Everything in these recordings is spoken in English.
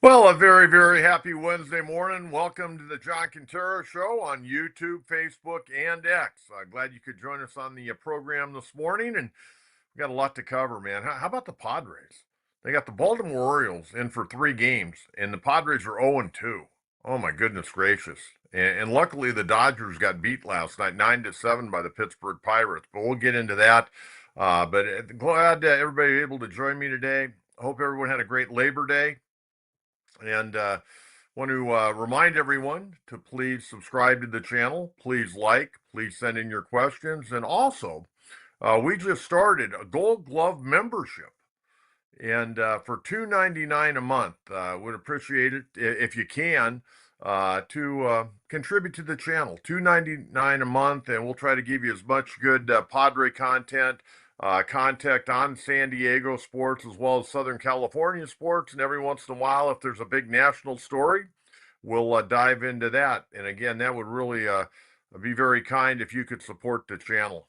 Well, a very, very happy Wednesday morning. Welcome to the John Kentera Show on YouTube, Facebook, and X. Glad you could join us on the program this morning, and we got a lot to cover, man. How about the Padres? They got the Baltimore Orioles in for 3 games, and the Padres are 0-2. Oh my goodness gracious! And luckily, the Dodgers got beat last night, 9-7 by the Pittsburgh Pirates. But we'll get into that. But glad everybody able to join me today. Hope everyone had a great Labor Day. And want to remind everyone to please subscribe to the channel. Please like. Please send in your questions. And also, we just started a Gold Glove membership. And for $2.99 a month, would appreciate it if you can to contribute to the channel. $2.99 a month, and we'll try to give you as much good Padre content, contact on San Diego sports as well as Southern California sports. And every once in a while, if there's a big national story, we'll dive into that. And again, that would really be very kind if you could support the channel.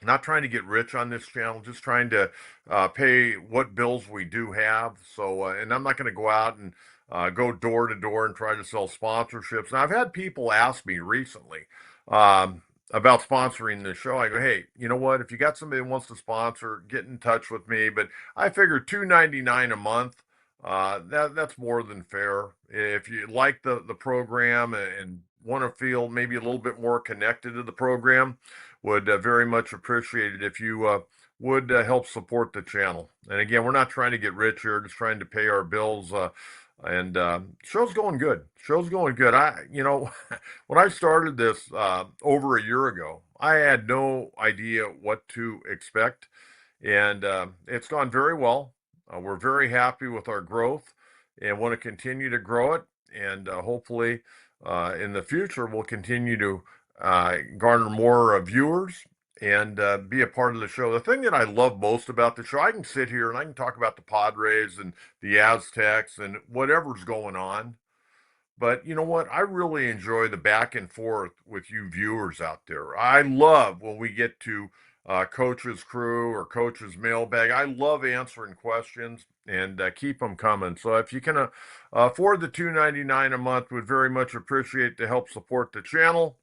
Not trying to get rich on this channel, just trying to pay what bills we do have. So, and I'm not going to go out and go door to door and try to sell sponsorships. And I've had people ask me recently about sponsoring the show. I go, hey, you know what? If you got somebody that wants to sponsor, get in touch with me. But I figure $2.99 a month. That's more than fair. If you like the program and want to feel maybe a little bit more connected to the program, would very much appreciate it if you would help support the channel. And again, we're not trying to get rich here, just trying to pay our bills. And show's going good. Show's going good. When I started this over a year ago, I had no idea what to expect, and it's gone very well. We're very happy with our growth and want to continue to grow it. And hopefully, in the future, we'll continue to garner more viewers and be a part of the show. The thing that I love most about the show, I can sit here and I can talk about the Padres and the Aztecs and whatever's going on. But you know what? I really enjoy the back and forth with you viewers out there. I love when we get to Coach's Crew or Coach's Mailbag. I love answering questions and keep them coming. So if you can afford the $2.99 a month, would very much appreciate to help support the channel,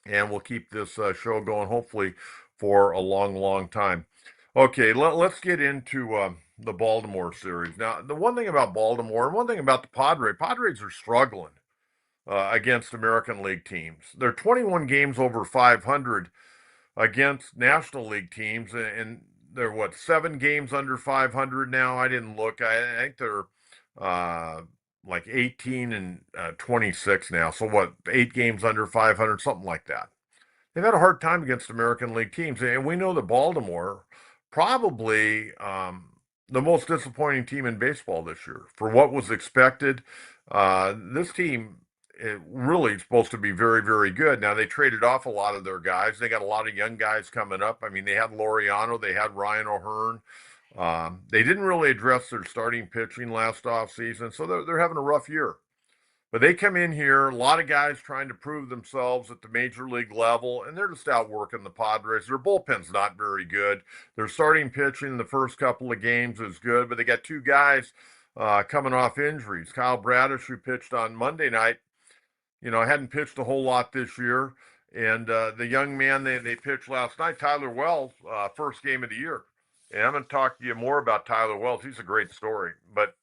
and we'll keep this show going hopefully for a long, long time. Okay, let's get into the Baltimore series. Now, the one thing about Baltimore and one thing about the Padres are struggling against American League teams. They're 21 games over 500 against National League teams, and they're what, 7 games under 500 now? I didn't look. I think they're uh, like 18 and 26 now. So what, 8 games under 500, something like that. They've had a hard time against American League teams, and we know that Baltimore probably the most disappointing team in baseball this year for what was expected. This team really supposed to be very, very good. Now they traded off a lot of their guys. They got a lot of young guys coming up. I mean, they had Laureano, they had Ryan O'Hearn. They didn't really address their starting pitching last offseason, so they're having a rough year. But they come in here, a lot of guys trying to prove themselves at the major league level, and they're just outworking the Padres. Their bullpen's not very good. Their starting pitching in the first couple of games is good, but they got 2 guys coming off injuries. Kyle Bradish, who pitched on Monday night, hadn't pitched a whole lot this year. And the young man they pitched last night, Tyler Wells, first game of the year. And I'm going to talk to you more about Tyler Wells. He's a great story. But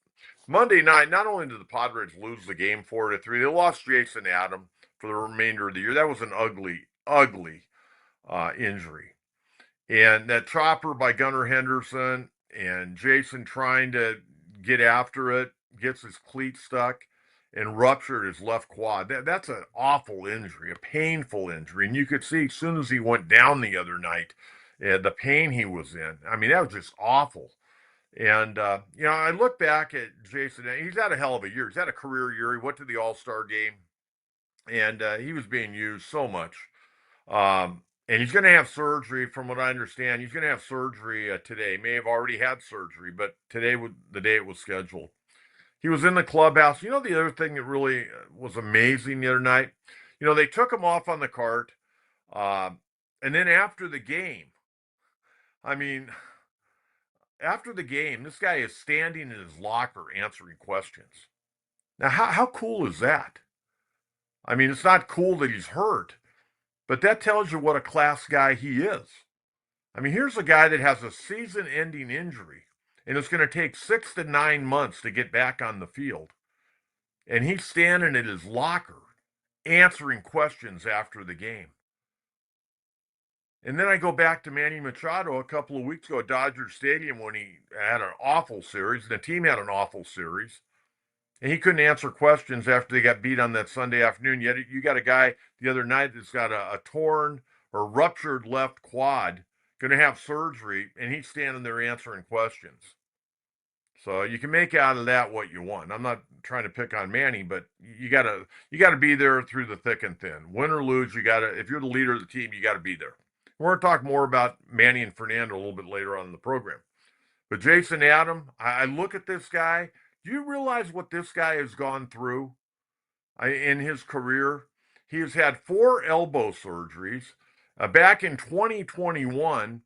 Monday night, not only did the Padres lose the game 4-3, they lost Jason Adam for the remainder of the year. That was an ugly, ugly injury. And that chopper by Gunnar Henderson and Jason trying to get after it, gets his cleat stuck and ruptured his left quad. That's an awful injury, a painful injury. And you could see as soon as he went down the other night, the pain he was in. I mean, that was just awful. And, I look back at Jason. He's had a hell of a year. He's had a career year. He went to the All-Star game, and he was being used so much. And he's going to have surgery, from what I understand. He's going to have surgery today. May have already had surgery, but today was the day it was scheduled. He was in the clubhouse. You know, the other thing that really was amazing the other night, they took him off on the cart. And then after the game, I mean, after the game, this guy is standing in his locker answering questions. Now, how cool is that? I mean, it's not cool that he's hurt, but that tells you what a class guy he is. I mean, here's a guy that has a season ending injury, and it's going to take 6 to 9 months to get back on the field. And he's standing in his locker answering questions after the game. And then I go back to Manny Machado a couple of weeks ago at Dodger Stadium when he had an awful series, and the team had an awful series. And he couldn't answer questions after they got beat on that Sunday afternoon. Yet you got a guy the other night that's got a torn or ruptured left quad, going to have surgery, and he's standing there answering questions. So you can make out of that what you want. I'm not trying to pick on Manny, but you gotta be there through the thick and thin. Win or lose, you gotta. If you're the leader of the team, you gotta be there. We're gonna talk more about Manny and Fernando a little bit later on in the program. But Jason Adam, I look at this guy. Do you realize what this guy has gone through in his career? He has had 4 elbow surgeries. Back in 2021,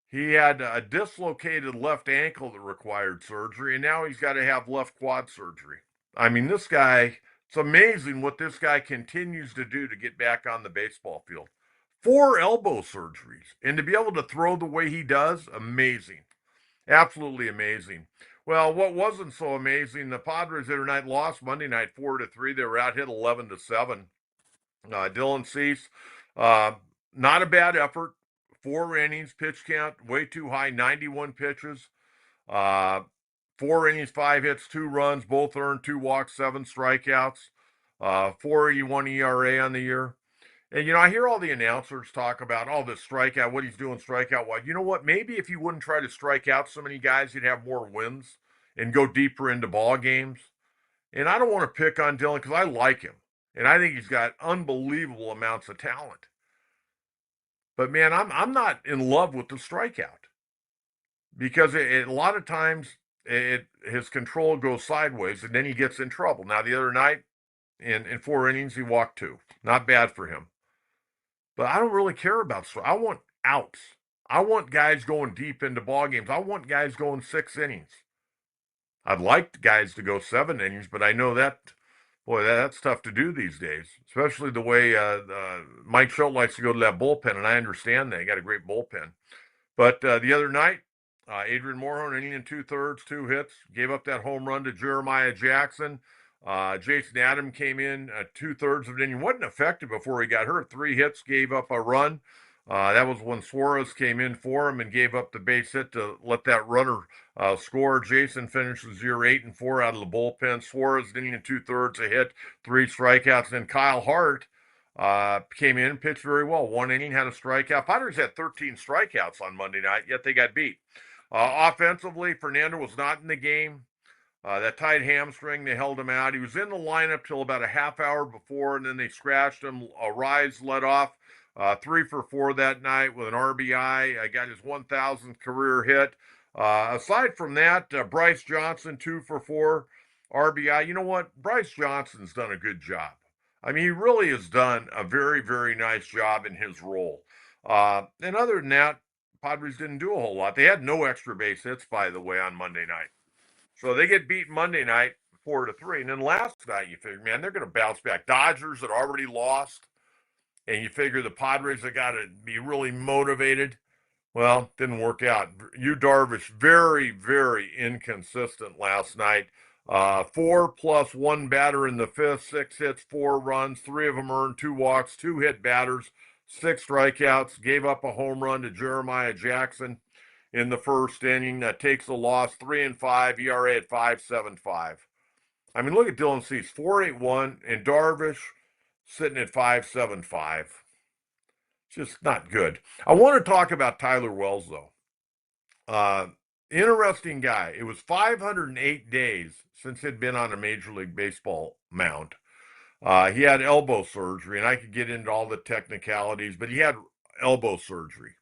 he had a dislocated left ankle that required surgery, and now he's got to have left quad surgery. I mean, this guy, it's amazing what this guy continues to do to get back on the baseball field. 4 elbow surgeries, and to be able to throw the way he does, amazing. Absolutely amazing. Well, what wasn't so amazing, the Padres the other night lost Monday night 4-3. They were out hit 11-7. Dylan Cease, not a bad effort. 4 innings, pitch count way too high, 91 pitches. 4 innings, 5 hits, 2 runs, both earned 2 walks, 7 strikeouts. 4.81 ERA on the year. And I hear all the announcers talk about this strikeout, what he's doing strikeout wise. You know what? Maybe if you wouldn't try to strike out so many guys, you'd have more wins and go deeper into ball games. And I don't want to pick on Dylan because I like him. And I think he's got unbelievable amounts of talent. But man, I'm not in love with the strikeout because a lot of times his control goes sideways and then he gets in trouble. Now the other night in 4 innings he walked 2, not bad for him. But I don't really care about I want outs. I want guys going deep into ball games. I want guys going 6 innings. I'd like guys to go 7 innings, but I know that. Boy, that's tough to do these days, especially the way Mike Schultz likes to go to that bullpen, and I understand that. He got a great bullpen. But the other night, Adrian Moreau, 1 inning and 2/3, 2 hits, gave up that home run to Jeremiah Jackson. Jason Adam came in 2/3 of an inning, wasn't effective before he got hurt. 3 hits, gave up a run. That was when Suarez came in for him and gave up the base hit to let that runner score. Jason finishes year 8-4 out of the bullpen. Suarez, 1 inning and 2/3, a hit, 3 strikeouts. And then Kyle Hart came in, pitched very well. 1 inning, had a strikeout. Padres had 13 strikeouts on Monday night, yet they got beat. Offensively, Fernando was not in the game. That tight hamstring, they held him out. He was in the lineup till about a half hour before, and then they scratched him. Rise led off. 3 for 4 that night with an RBI. I got his 1,000th career hit. Aside from that, Bryce Johnson, 2 for 4 RBI. You know what? Bryce Johnson's done a good job. I mean, he really has done a very, very nice job in his role. And other than that, Padres didn't do a whole lot. They had no extra base hits, by the way, on Monday night. So they get beat Monday night 4-3. And then last night, you figure, man, they're going to bounce back. Dodgers had already lost. And you figure the Padres have got to be really motivated. Well, didn't work out. Yu Darvish, very, very inconsistent last night. 4+1 batter in the fifth, 6 hits, 4 runs, 3 of them earned, 2 walks, 2 hit batters, 6 strikeouts, gave up a home run to Jeremiah Jackson in the first inning. That takes the loss, 3-5, ERA at 5.75. I mean, look at Dylan Cease, 4.81, and Darvish sitting at 5.75. Just not good. I want to talk about Tyler Wells, though. Interesting guy. It was 508 days since he'd been on a Major League Baseball mound. He had elbow surgery, and I could get into all the technicalities, but he had elbow surgery.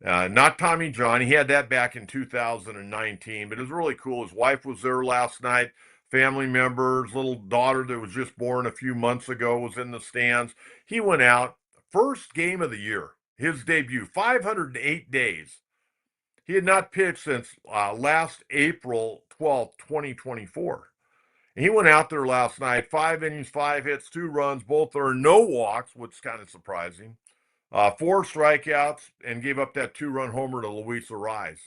Not Tommy John. He had that back in 2019, but it was really cool. His wife was there last night. Family members, little daughter that was just born a few months ago was in the stands. He went out, first game of the year, his debut, 508 days. He had not pitched since last April 12th, 2024. And he went out there last night, 5 innings, 5 hits, 2 runs, both are no walks, which is kind of surprising. 4 strikeouts, and gave up that 2-run homer to Luis Ariz.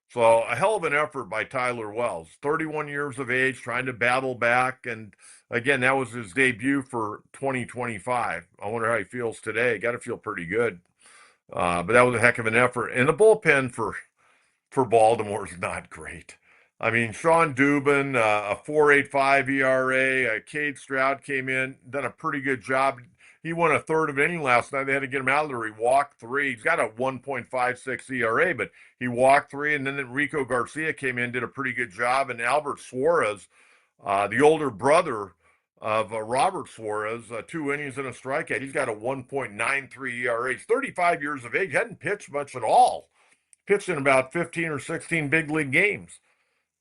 So a hell of an effort by Tyler Wells, 31 years of age, trying to battle back. And again, that was his debut for 2025. I wonder how he feels today. Got to feel pretty good. But that was a heck of an effort. And the bullpen for Baltimore is not great. I mean, Sean Dubin, a 4.85 ERA. Cade Stroud came in, done a pretty good job. He won a third of an inning last night. They had to get him out of there. He walked 3. He's got a 1.56 ERA, but he walked 3. And then Enrico Garcia came in, did a pretty good job. And Albert Suarez, the older brother of Robert Suarez, 2 innings and a strikeout. He's got a 1.93 ERA. He's 35 years of age. Hadn't pitched much at all. Pitched in about 15 or 16 big league games,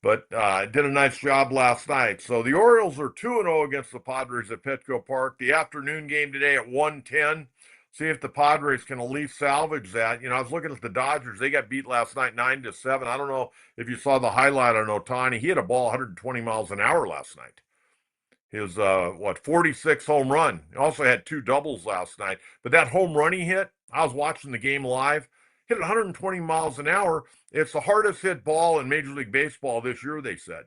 but did a nice job last night. So the Orioles are 2-0 against the Padres at Petco Park. The afternoon game today at 1:10. See if the Padres can at least salvage that. I was looking at the Dodgers. They got beat last night 9-7. I don't know if you saw the highlight on Ohtani. He hit a ball 120 miles an hour last night. His 46 home run. He also had 2 doubles last night. But that home run he hit, I was watching the game live. Hit 120 miles an hour. It's the hardest hit ball in Major League Baseball this year, they said.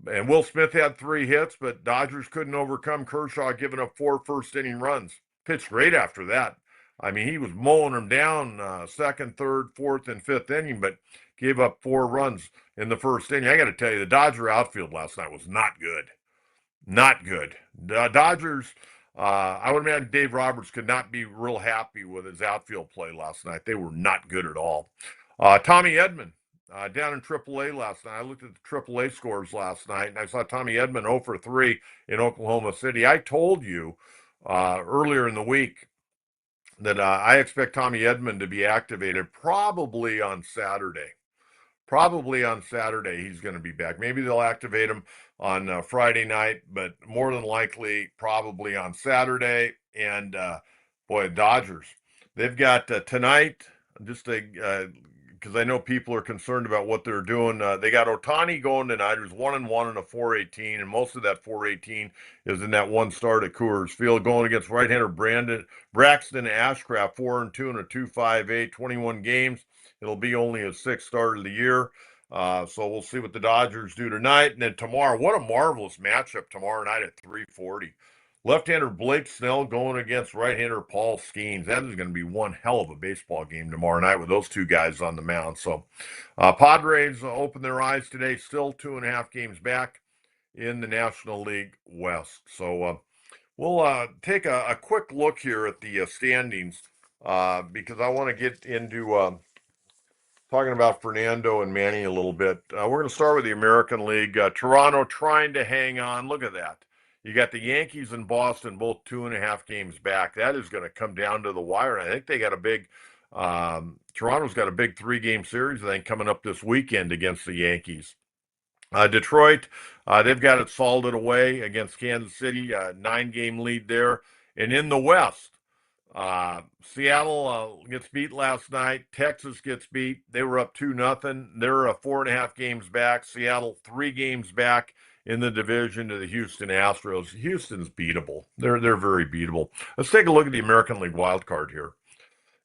And Will Smith had 3 hits, but Dodgers couldn't overcome Kershaw giving up 4 first-inning runs. Pitched great after that. I mean, he was mowing them down second, third, fourth, and fifth inning, but gave up 4 runs in the first inning. I got to tell you, the Dodger outfield last night was not good. Not good. The Dodgers, I would imagine Dave Roberts could not be real happy with his outfield play last night. They were not good at all. Tommy Edman, down in AAA last night. I looked at the AAA scores last night, and I saw Tommy Edman 0 for 3 in Oklahoma City. I told you earlier in the week that I expect Tommy Edman to be activated probably on Saturday. Probably on Saturday he's going to be back. Maybe they'll activate him on Friday night, but more than likely probably on Saturday. And boy, Dodgers, they've got tonight, just because I know people are concerned about what they're doing. They got Ohtani going tonight, who's 1-1 and a 4.18, and most of that 4.18 is in that one start at Coors Field, going against right-hander Braxton Ashcraft, 4-2 and a 2.58, 21 games. It'll be only his 6th start of the year. So we'll see what the Dodgers do tonight. And then tomorrow, what a marvelous matchup tomorrow night at 3:40. Left-hander Blake Snell going against right-hander Paul Skeens. That is going to be one hell of a baseball game tomorrow night with those 2 guys on the mound. So Padres open their eyes today, still 2.5 games back in the National League West. So we'll take a quick look here at the standings because I want to get into talking about Fernando and Manny a little bit. We're going to start with the American League. Toronto trying to hang on. Look at that. You got the Yankees and Boston both 2.5 games back. That is going to come down to the wire. I think they got a big, Toronto's got a big 3-game series, I think, coming up this weekend against the Yankees. Detroit, they've got it salted away against Kansas City, 9-game lead there. And in the West, Seattle gets beat last night. Texas gets beat. They were up 2-0. They're 4.5 games back. Seattle 3 games back in the division to the Houston Astros. Houston's beatable. They're very beatable. Let's take a look at the American League wild card here.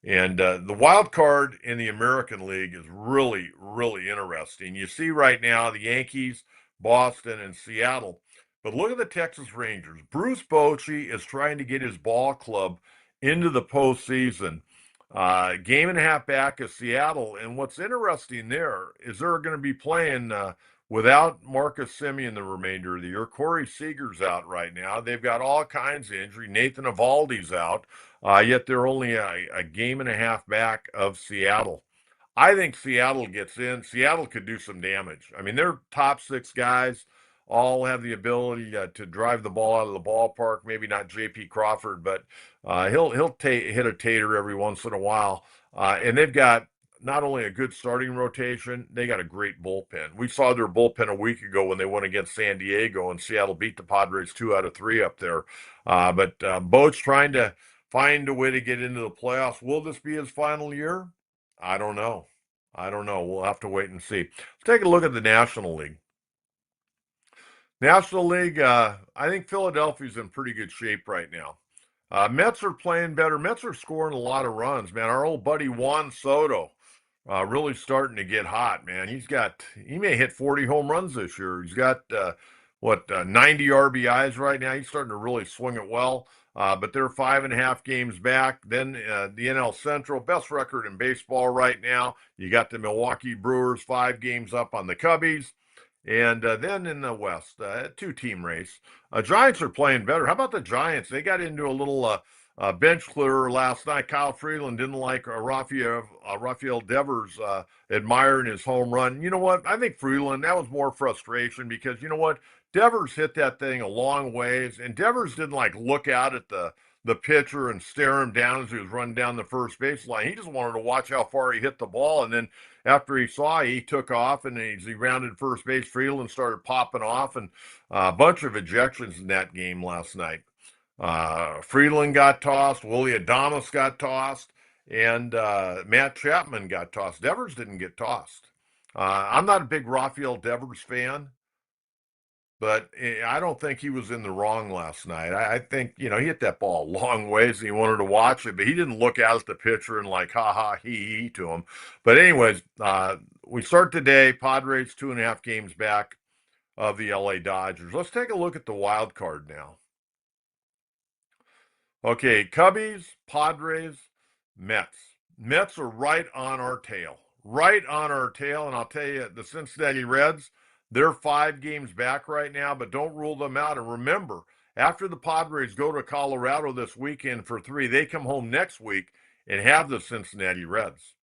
And the wild card in the American League is really, really interesting. You see right now the Yankees, Boston, and Seattle. But look at the Texas Rangers. Bruce Bochy is trying to get his ball club into the postseason. Game and a half back of Seattle. And what's interesting there is they're going to be playing without Marcus Semien the remainder of the year. Corey Seager's out right now. They've got all kinds of injury. Nathan Eovaldi's out. Yet they're only a game and a half back of Seattle. I think Seattle gets in. Seattle could do some damage. I mean, their top 6 guys all have the ability to drive the ball out of the ballpark. Maybe not J.P. Crawford, but he'll hit a tater every once in a while. And they've got not only a good starting rotation, they got a great bullpen. We saw their bullpen a week ago when they went against San Diego, and Seattle beat the Padres 2 out of 3 up there. But Boat's trying to find a way to get into the playoffs. Will this be his final year? I don't know. I don't know. We'll have to wait and see. Let's take a look at the National League. National League, I think Philadelphia's in pretty good shape right now. Mets are playing better. Mets are scoring a lot of runs, man. Our old buddy Juan Soto, really starting to get hot, man. He may hit 40 home runs this year. He's got 90 RBIs right now. He's starting to really swing it well. But they're 5.5 games back. Then the NL Central, best record in baseball right now. You got the Milwaukee Brewers 5 games up on the Cubbies. And then in the West, two-team race. Giants are playing better. How about the Giants? They got into a little bench clearer last night. Kyle Freeland didn't like Rafael Devers admiring his home run. You know what? I think Freeland, that was more frustration because you know what? Devers hit that thing a long ways, and Devers didn't like look out at the pitcher and stare him down as he was running down the first baseline. He just wanted to watch how far he hit the ball, and then after he saw he took off, and as he rounded first base, Freeland started popping off, and a bunch of ejections in that game last night. Freeland got tossed, Willie Adames got tossed, and Matt Chapman got tossed. Devers didn't get tossed. I'm not a big Rafael Devers fan, but I don't think he was in the wrong last night. I think, he hit that ball a long ways and he wanted to watch it, but he didn't look out at the pitcher and like, ha ha, he to him. But anyways, we start today, Padres 2.5 games back of the LA Dodgers. Let's take a look at the wild card now. Okay, Cubbies, Padres, Mets. Mets are right on our tail. Right on our tail. And I'll tell you, the Cincinnati Reds, they're 5 games back right now, but don't rule them out. And remember, after the Padres go to Colorado this weekend for 3, they come home next week and have the Cincinnati Reds.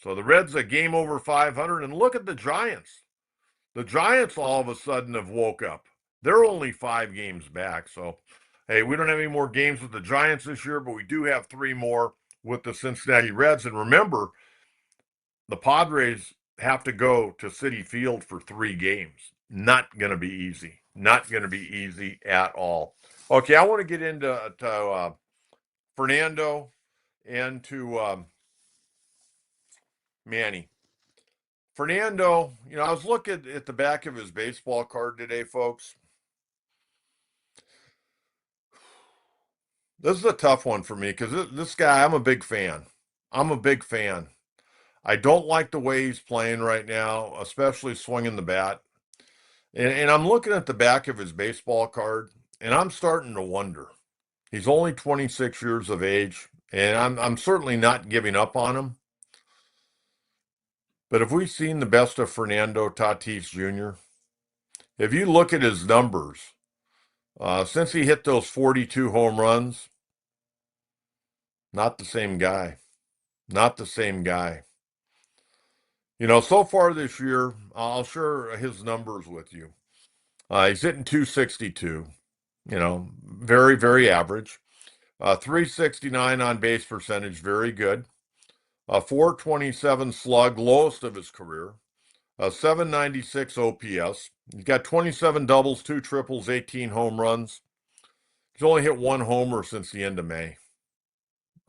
So the Reds a game over 500. And look at the Giants. The Giants all of a sudden have woke up. They're only 5 games back. So, hey, we don't have any more games with the Giants this year, but we do have 3 more with the Cincinnati Reds. And remember, the Padres have to go to Citi Field for 3 games. Not going to be easy. Not going to be easy at all. Okay, I want to get into Fernando and to Manny. Fernando, I was looking at the back of his baseball card today, folks. This is a tough one for me because this guy, I'm a big fan. I'm a big fan. I don't like the way he's playing right now, especially swinging the bat. And I'm looking at the back of his baseball card, and I'm starting to wonder. He's only 26 years of age, and I'm certainly not giving up on him. But have we seen the best of Fernando Tatis Jr.? If you look at his numbers, since he hit those 42 home runs, not the same guy. Not the same guy. So far this year, I'll share his numbers with you. He's hitting 262, very, very average. 369 on base percentage, very good. 427 slug, lowest of his career. 796 OPS. He's got 27 doubles, 2 triples, 18 home runs. He's only hit 1 homer since the end of May.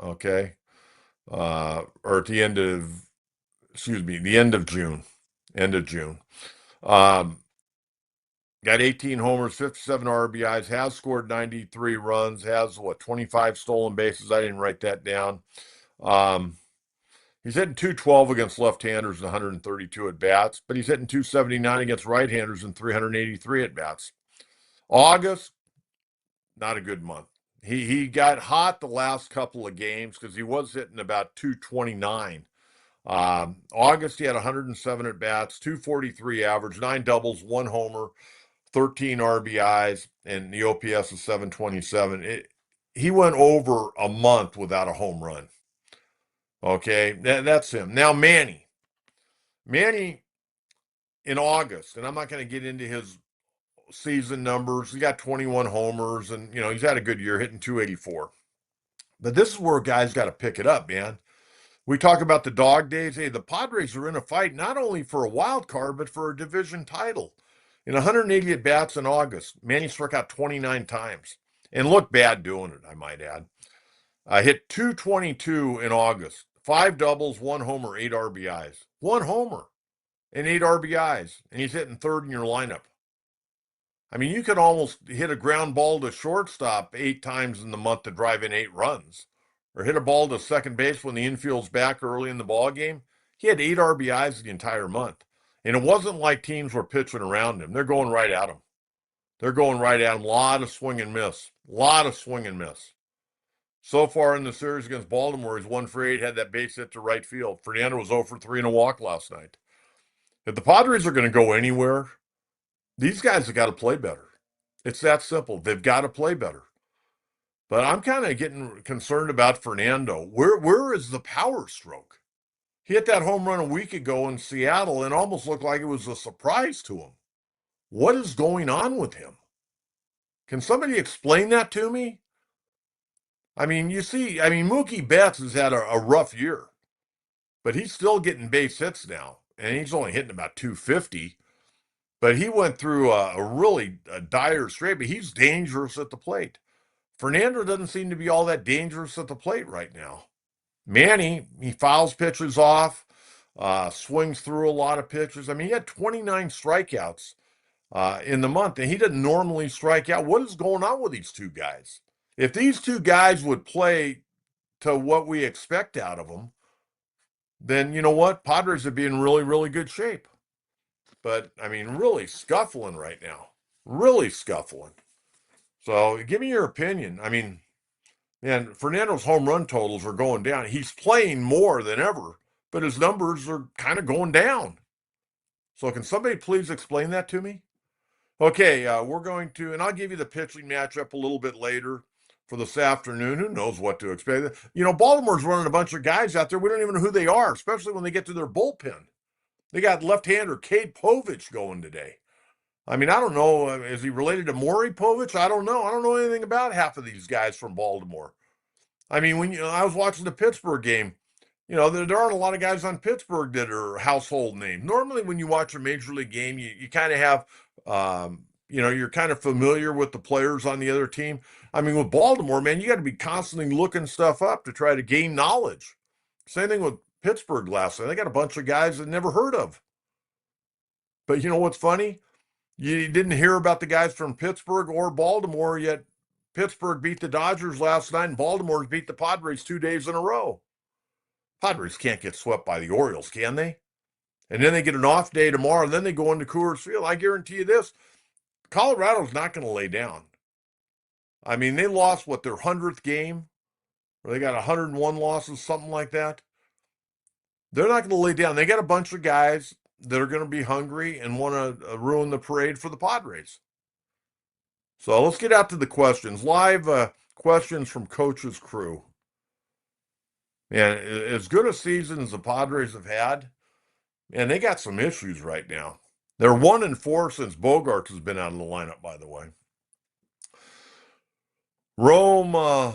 Okay. Or at the end of, the end of June. End of June. Got 18 homers, 57 RBIs, has scored 93 runs, has 25 stolen bases. I didn't write that down. He's hitting 212 against left-handers and 132 at-bats, but he's hitting 279 against right-handers and 383 at-bats. August, not a good month. He got hot the last couple of games because he was hitting about 229. August, he had 107 at-bats, 243 average, 9 doubles, 1 homer, 13 RBIs, and the OPS is 727. He went over a month without a home run. Okay, that's him. Now, Manny. Manny, in August, and I'm not going to get into his season numbers. He got 21 homers, and, he's had a good year, hitting 284. But this is where guys got to pick it up, man. We talk about the dog days. Hey, the Padres are in a fight not only for a wild card, but for a division title. In 180 at-bats in August, Manny struck out 29 times and looked bad doing it, I might add. Hit 222 in August, 5 doubles, 1 homer, 8 RBIs. 1 homer and 8 RBIs, and he's hitting third in your lineup. I mean, you could almost hit a ground ball to shortstop 8 times in the month to drive in 8 runs, or hit a ball to second base when the infield's back early in the ball game. He had 8 RBIs the entire month, and it wasn't like teams were pitching around him. They're going right at him. They're going right at him. A lot of swing and miss. A lot of swing and miss. So far in the series against Baltimore, he's 1 for 8, had that base hit to right field. Fernando was 0 for 3 and a walk last night. If the Padres are going to go anywhere, these guys have got to play better. It's that simple. They've got to play better. But I'm kind of getting concerned about Fernando. Where is the power stroke? He hit that home run a week ago in Seattle and almost looked like it was a surprise to him. What is going on with him? Can somebody explain that to me? I mean, Mookie Betts has had a rough year, but he's still getting base hits now, and he's only hitting about 250. But he went through a really dire strait, but he's dangerous at the plate. Fernando doesn't seem to be all that dangerous at the plate right now. Manny, he fouls pitches off, swings through a lot of pitches. I mean, he had 29 strikeouts in the month, and he didn't normally strike out. What is going on with these two guys? If these two guys would play to what we expect out of them, then you know what? Padres would be in really, really good shape. But, I mean, really scuffling right now. Really scuffling. So give me your opinion. I mean, man, Fernando's home run totals are going down. He's playing more than ever, but his numbers are kind of going down. So can somebody please explain that to me? Okay, we're going to, and I'll give you the pitching matchup a little bit later for this afternoon. Who knows what to expect? You know, Baltimore's running a bunch of guys out there. We don't even know who they are, especially when they get to their bullpen. They got left-hander Cade Povich going today. I mean, I don't know. Is he related to Maury Povich? I don't know. I don't know anything about half of these guys from Baltimore. I mean, I was watching the Pittsburgh game, there aren't a lot of guys on Pittsburgh that are household names. Normally, when you watch a major league game, you kind of have, you're kind of familiar with the players on the other team. I mean, with Baltimore, man, you got to be constantly looking stuff up to try to gain knowledge. Same thing with Pittsburgh last night. They got a bunch of guys that never heard of. But you know what's funny? You didn't hear about the guys from Pittsburgh or Baltimore, yet Pittsburgh beat the Dodgers last night and Baltimore's beat the Padres 2 days in a row. Padres can't get swept by the Orioles, can they? And then they get an off day tomorrow, and then they go into Coors Field. I guarantee you this, Colorado's not going to lay down. I mean, they lost, their 100th game? Or they got 101 losses, something like that. They're not going to lay down. They got a bunch of guys that are going to be hungry and want to ruin the parade for the Padres. So let's get out to the questions. Live questions from Coach's Crew. Man, as good a season as the Padres have had, man, they got some issues right now. They're 1-4 since Bogaerts has been out of the lineup, by the way. Rome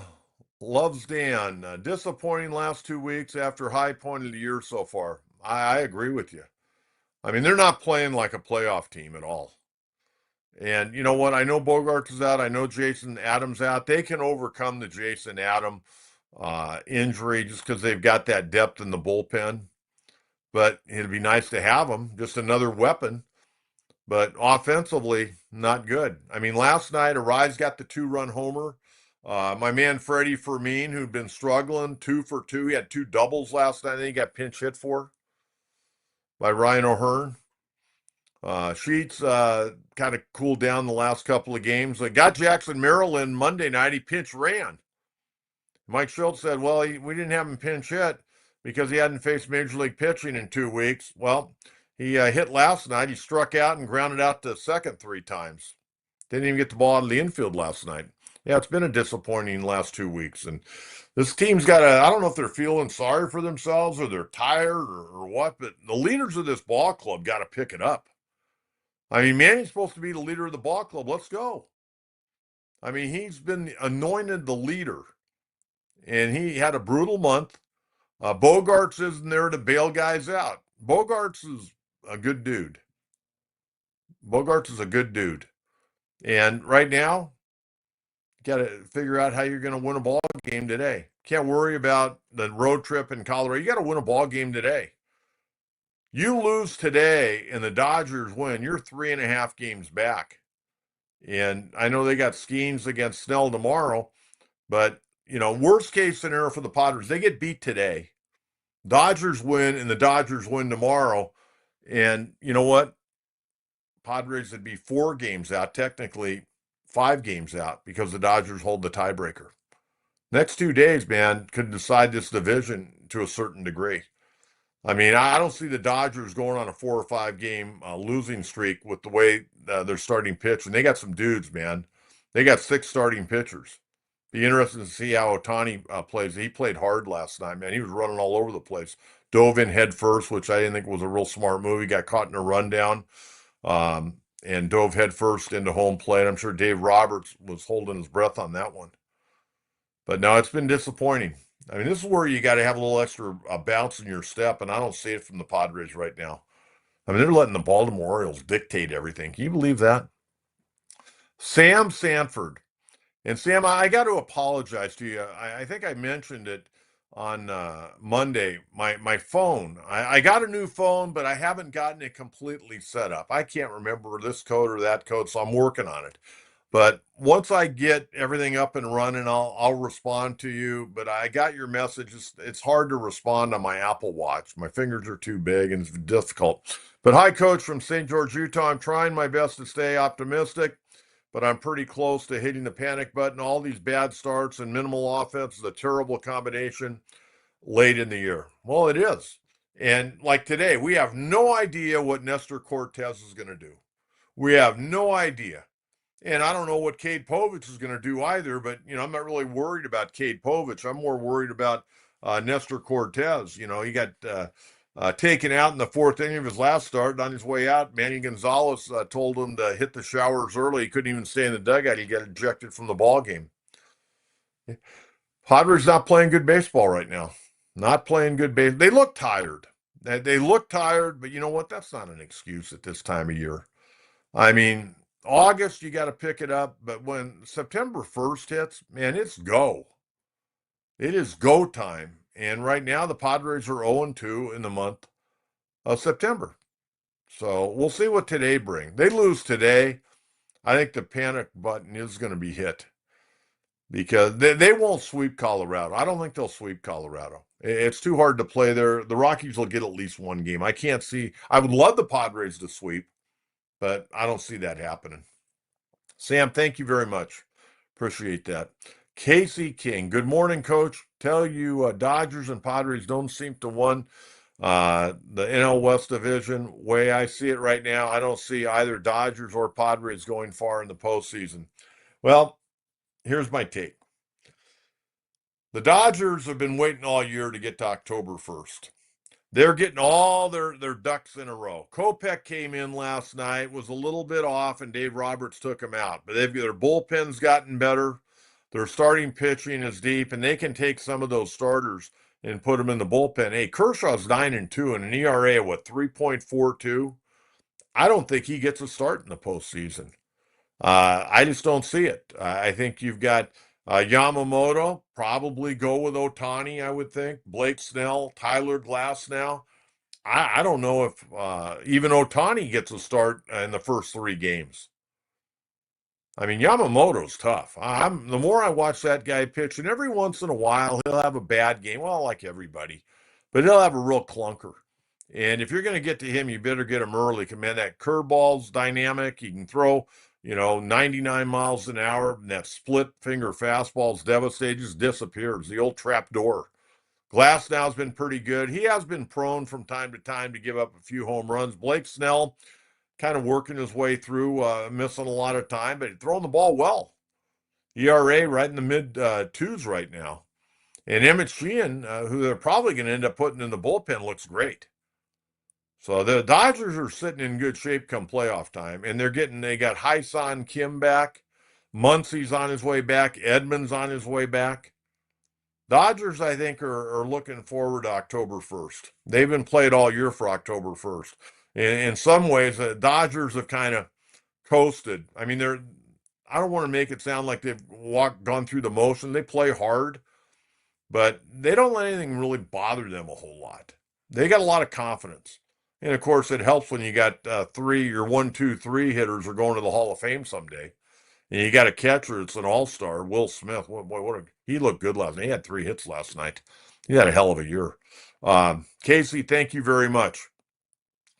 loves Dan. Disappointing last 2 weeks after high point of the year so far. I agree with you. I mean, they're not playing like a playoff team at all. And you know what? I know Bogaerts is out. I know Jason Adams out. They can overcome the Jason Adam injury just because they've got that depth in the bullpen. But it'd be nice to have them, just another weapon. But offensively, not good. I mean, last night, Arise got the 2-run homer. My man Freddie Fermin, who'd been struggling, 2 for 2. He had 2 doubles last night. I think he got pinch hit for by Ryan O'Hearn. Sheets kind of cooled down the last couple of games. Got Jackson Maryland Monday night. He pinch ran. Mike Schultz said, well, we didn't have him pinch hit because he hadn't faced major league pitching in 2 weeks. Well, he hit last night. He struck out and grounded out to second 3 times. Didn't even get the ball out of the infield last night. Yeah, it's been a disappointing last 2 weeks. And this team's got I don't know if they're feeling sorry for themselves or they're tired or what, but the leaders of this ball club got to pick it up. I mean, Manny's supposed to be the leader of the ball club. Let's go. I mean, he's been anointed the leader, and he had a brutal month. Bogaerts isn't there to bail guys out. Bogaerts is a good dude. Bogaerts is a good dude. And right now, you got to figure out how you're going to win a ball game today. Can't worry about the road trip in Colorado. You got to win a ball game today. You lose today and the Dodgers win, you're 3.5 games back. And I know they got Skeens against Snell tomorrow, but worst case scenario for the Padres, they get beat today. Dodgers win and the Dodgers win tomorrow. And you know what? Padres would be 4 games out, technically 5 games out, because the Dodgers hold the tiebreaker. Next 2 days, man, could decide this division to a certain degree. I mean, I don't see the Dodgers going on a 4 or 5 game losing streak with the way they're starting pitch. And they got some dudes, man. They got 6 starting pitchers. Be interesting to see how Ohtani plays. He played hard last night, man. He was running all over the place. Dove in head first, which I didn't think was a real smart move. He got caught in a rundown and dove head first into home plate. I'm sure Dave Roberts was holding his breath on that one. But no, it's been disappointing. I mean, this is where you got to have a little extra bounce in your step, and I don't see it from the Padres right now. I mean, they're letting the Baltimore Orioles dictate everything. Can you believe that? Sam Sanford. And Sam, I got to apologize to you. I think I mentioned it on Monday. My phone, I got a new phone, but I haven't gotten it completely set up. I can't remember this code or that code, so I'm working on it. But once I get everything up and running, I'll respond to you. But I got your message. It's hard to respond on my Apple Watch. My fingers are too big and it's difficult. But hi, Coach from St. George, Utah. I'm trying my best to stay optimistic, but I'm pretty close to hitting the panic button. All these bad starts and minimal offense is a terrible combination late in the year. Well, it is. And like today, we have no idea what Nestor Cortez is going to do. We have no idea. And I don't know what Cade Povich is going to do either, but, I'm not really worried about Cade Povich. I'm more worried about Nestor Cortez. He got taken out in the 4th inning of his last start. And on his way out, Manny Gonzalez told him to hit the showers early. He couldn't even stay in the dugout. He got ejected from the ball game. Padres not playing good baseball right now. Not playing good baseball. They look tired. They look tired, but you know what? That's not an excuse at this time of year. I mean, August, you got to pick it up. But when September 1st hits, man, it's go. It is go time. And right now, the Padres are 0-2 in the month of September. So we'll see what today brings. They lose today. I think the panic button is going to be hit because they won't sweep Colorado. I don't think they'll sweep Colorado. It's too hard to play there. The Rockies will get at least 1 game. I can't see. I would love the Padres to sweep, but I don't see that happening. Sam, thank you very much. Appreciate that. Casey King, good morning, Coach. Tell you, Dodgers and Padres don't seem to win the NL West division. Way I see it right now, I don't see either Dodgers or Padres going far in the postseason. Well, here's my take. The Dodgers have been waiting all year to get to October 1st. They're getting all their ducks in a row. Kopech came in last night, was a little bit off, and Dave Roberts took him out. But their bullpen's gotten better. Their starting pitching is deep, and they can take some of those starters and put them in the bullpen. Hey, Kershaw's 9-2 and an ERA of 3.42. I don't think he gets a start in the postseason. I just don't see it. I think you've got Yamamoto, probably go with Ohtani, I would think. Blake Snell, Tyler Glass now. I don't know if even Ohtani gets a start in the first 3 games. I mean, Yamamoto's tough. The more I watch that guy pitch, and every once in a while he'll have a bad game. Well, like everybody, but he'll have a real clunker. And if you're going to get to him, you better get him early. Man, that curveball's dynamic. He can throw, 99 miles an hour. And that split finger fastball's devastating, just disappears. The old trap door. Glass now has been pretty good. He has been prone from time to time to give up a few home runs. Blake Snell kind of working his way through, missing a lot of time, but throwing the ball well. ERA right in the mid twos right now. And Emmett Sheehan, who they're probably going to end up putting in the bullpen, looks great. So the Dodgers are sitting in good shape come playoff time, and they got Hyun Kim back. Muncie's on his way back. Edmonds on his way back. Dodgers, I think, are looking forward to October 1st. They've been played all year for October 1st. In some ways, the Dodgers have kind of coasted. I mean, I don't want to make it sound like they've gone through the motion. They play hard, but they don't let anything really bother them a whole lot. They got a lot of confidence. And of course, it helps when you got your 1, 2, 3 hitters are going to the Hall of Fame someday. And you got a catcher that's an all-star, Will Smith. He looked good last night. He had 3 hits last night. He had a hell of a year. Casey, thank you very much.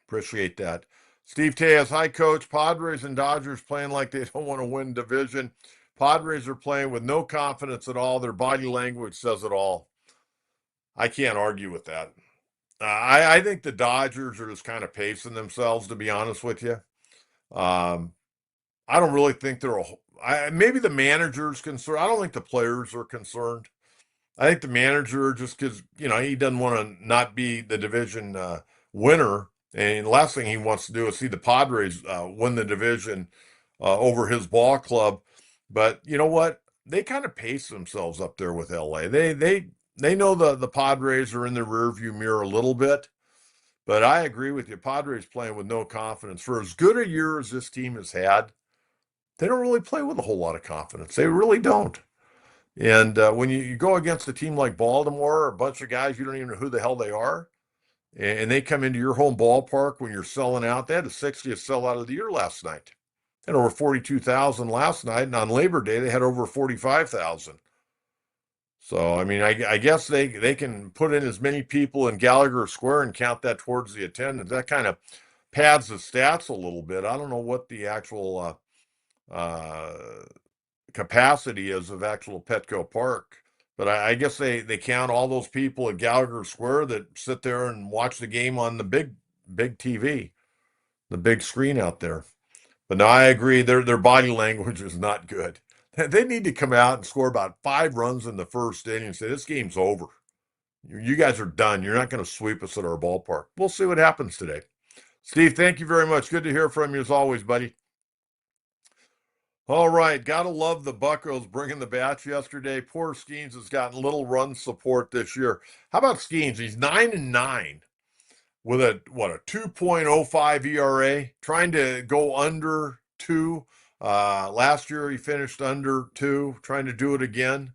Appreciate that. Steve Tejas, hi, Coach. Padres and Dodgers playing like they don't want to win division. Padres are playing with no confidence at all. Their body language says it all. I can't argue with that. I think the Dodgers are just kind of pacing themselves, to be honest with you. Um, I don't really think maybe the manager's concerned. I don't think the players are concerned. I think the manager, just because he doesn't want to not be the division winner, and the last thing he wants to do is see the Padres win the division over his ball club. But you know what? They kind of pace themselves up there with LA. They know the Padres are in the rearview mirror a little bit. But I agree with you. Padres playing with no confidence. For as good a year as this team has had, they don't really play with a whole lot of confidence. They really don't. And when you go against a team like Baltimore, a bunch of guys you don't even know who the hell they are, and they come into your home ballpark when you're selling out. They had the 60th sellout of the year last night. They had over 42,000 last night, and on Labor Day they had over 45,000. So I mean, I guess they can put in as many people in Gallagher Square and count that towards the attendance. That kind of pads the stats a little bit. I don't know what the actual capacity is of actual Petco Park. But I guess they count all those people at Gallagher Square that sit there and watch the game on the big TV, the big screen out there. But no, I agree. Their body language is not good. They need to come out and score about 5 runs in the first inning and say this game's over. You guys are done. You're not going to sweep us at our ballpark. We'll see what happens today. Steve, thank you very much. Good to hear from you as always, buddy. All right, gotta love the Buccos bringing the bats yesterday. Poor Skeens has gotten little run support this year. How about Skeens? He's 9-9 with a 2.05 ERA, trying to go under 2. Last year he finished under 2, trying to do it again.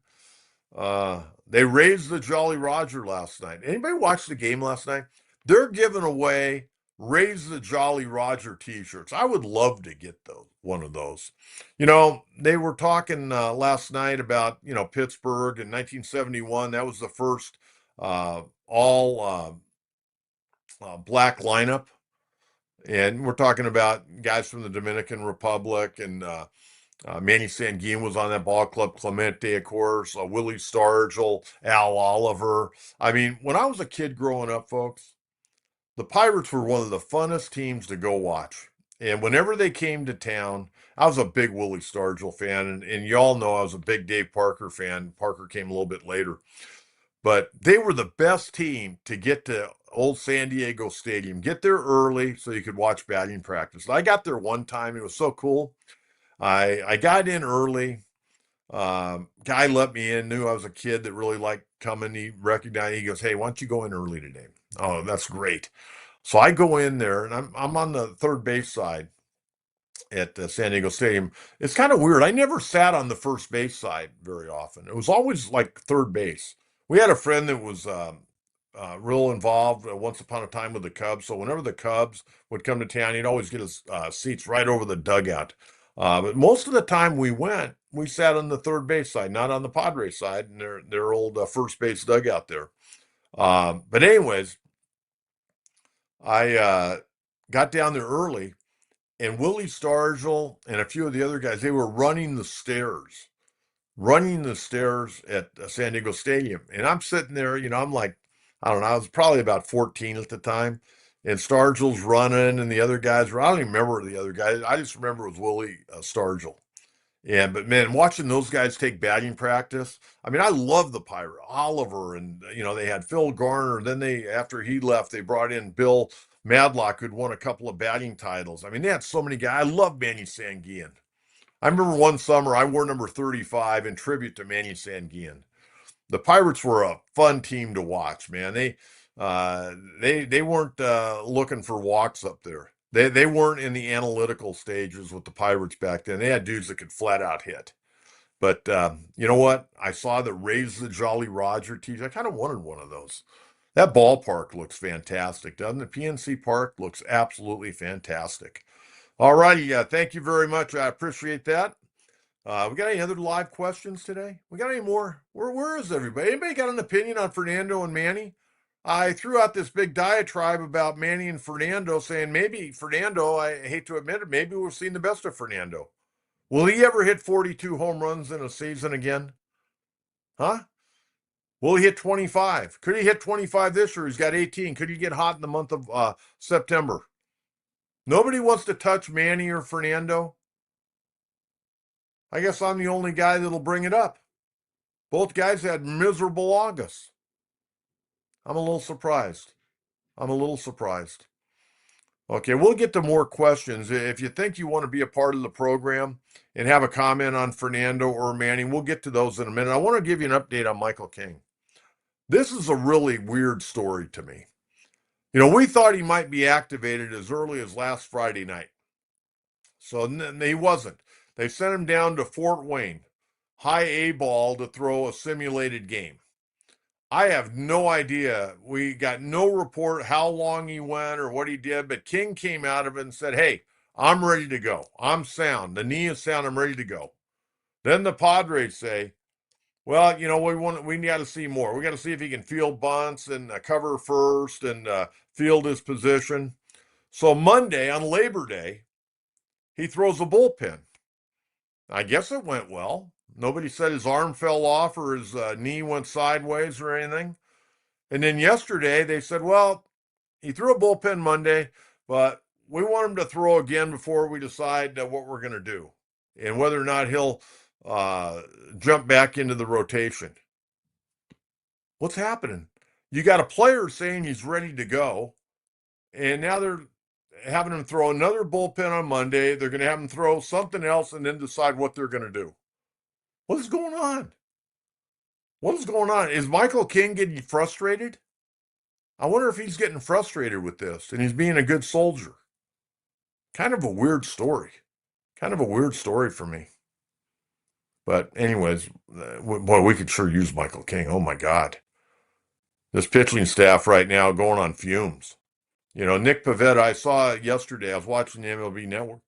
They raised the Jolly Roger last night. Anybody watch the game last night? They're giving away Raise the Jolly Roger t-shirts. I would love to get one of those. They were talking last night about, Pittsburgh in 1971. That was the first all black lineup. And we're talking about guys from the Dominican Republic, and Manny Sanguine was on that ball club. Clemente, of course, Willie Stargell, Al Oliver. I mean, when I was a kid growing up, folks, the Pirates were one of the funnest teams to go watch. And whenever they came to town, I was a big Willie Stargell fan. And y'all know I was a big Dave Parker fan. Parker came a little bit later. But they were the best team to get to old San Diego Stadium. Get there early so you could watch batting practice. I got there one time. It was so cool. I got in early. Guy let me in, knew I was a kid that really liked coming. He recognized, he goes, "Hey, why don't you go in early today?" Oh, that's great. So I go in there, and I'm on the third base side at San Diego Stadium. It's kind of weird. I never sat on the first base side very often. It was always like third base. We had a friend that was real involved once upon a time with the Cubs. So whenever the Cubs would come to town, he'd always get his seats right over the dugout. But most of the time we sat on the third base side, not on the Padres side, and their old first base dugout there. But anyways, I got down there early, and Willie Stargell and a few of the other guys, they were running the stairs at San Diego Stadium. And I'm sitting there, I'm like, I don't know, I was probably about 14 at the time. And Stargell's running, and the other guys I don't even remember the other guys. I just remember it was Willie Stargell. But man, watching those guys take batting practice, I mean, I love the Pirate. Oliver, and they had Phil Garner. Then after he left, they brought in Bill Madlock, who'd won a couple of batting titles. I mean, they had so many guys. I love Manny Sanguine. I remember one summer I wore number 35 in tribute to Manny Sanguine. The Pirates were a fun team to watch, man. They weren't looking for walks up there. They weren't in the analytical stages with the Pirates back then. They had dudes that could flat out hit. But you know what? I saw the Raise the Jolly Roger tees. I kind of wanted one of those. That ballpark looks fantastic, doesn't it? PNC Park looks absolutely fantastic. All righty. Thank you very much. I appreciate that. We got any other live questions today? We got any more? Where is everybody? Anybody got an opinion on Fernando and Manny? I threw out this big diatribe about Manny and Fernando, saying maybe Fernando, I hate to admit it, maybe we're seeing the best of Fernando. Will he ever hit 42 home runs in a season again? Huh? Will he hit 25? Could he hit 25 this year? He's got 18. Could he get hot in the month of September? Nobody wants to touch Manny or Fernando. I guess I'm the only guy that'll bring it up. Both guys had miserable Augusts. I'm a little surprised. I'm a little surprised. Okay, we'll get to more questions. If you think you want to be a part of the program and have a comment on Fernando or Manny, we'll get to those in a minute. I want to give you an update on Michael King. This is a really weird story to me. You know, we thought he might be activated as early as last Friday night. So he wasn't. They sent him down to Fort Wayne, high A ball, to throw a simulated game. I have no idea. We got no report how long he went or what he did, but King came out of it and said, "Hey, I'm ready to go. I'm sound. The knee is sound. I'm ready to go." Then the Padres say, "Well, you know, we got to see more. We got to see if he can field bunts and cover first and field his position." So Monday on Labor Day, he throws a bullpen. I guess it went well. Nobody said his arm fell off or his knee went sideways or anything. And then yesterday they said, well, he threw a bullpen Monday, but we want him to throw again before we decide what we're going to do and whether or not he'll jump back into the rotation. What's happening? You got a player saying he's ready to go, and now they're having him throw another bullpen on Monday. They're going to have him throw something else and then decide what they're going to do. What is going on? What is going on? Is Michael King getting frustrated? I wonder if he's getting frustrated with this and he's being a good soldier. Kind of a weird story. Kind of a weird story for me. But anyways, boy, we could sure use Michael King. Oh my God. This pitching staff right now going on fumes. You know, Nick Pivetta, I saw yesterday. I was watching the MLB Network.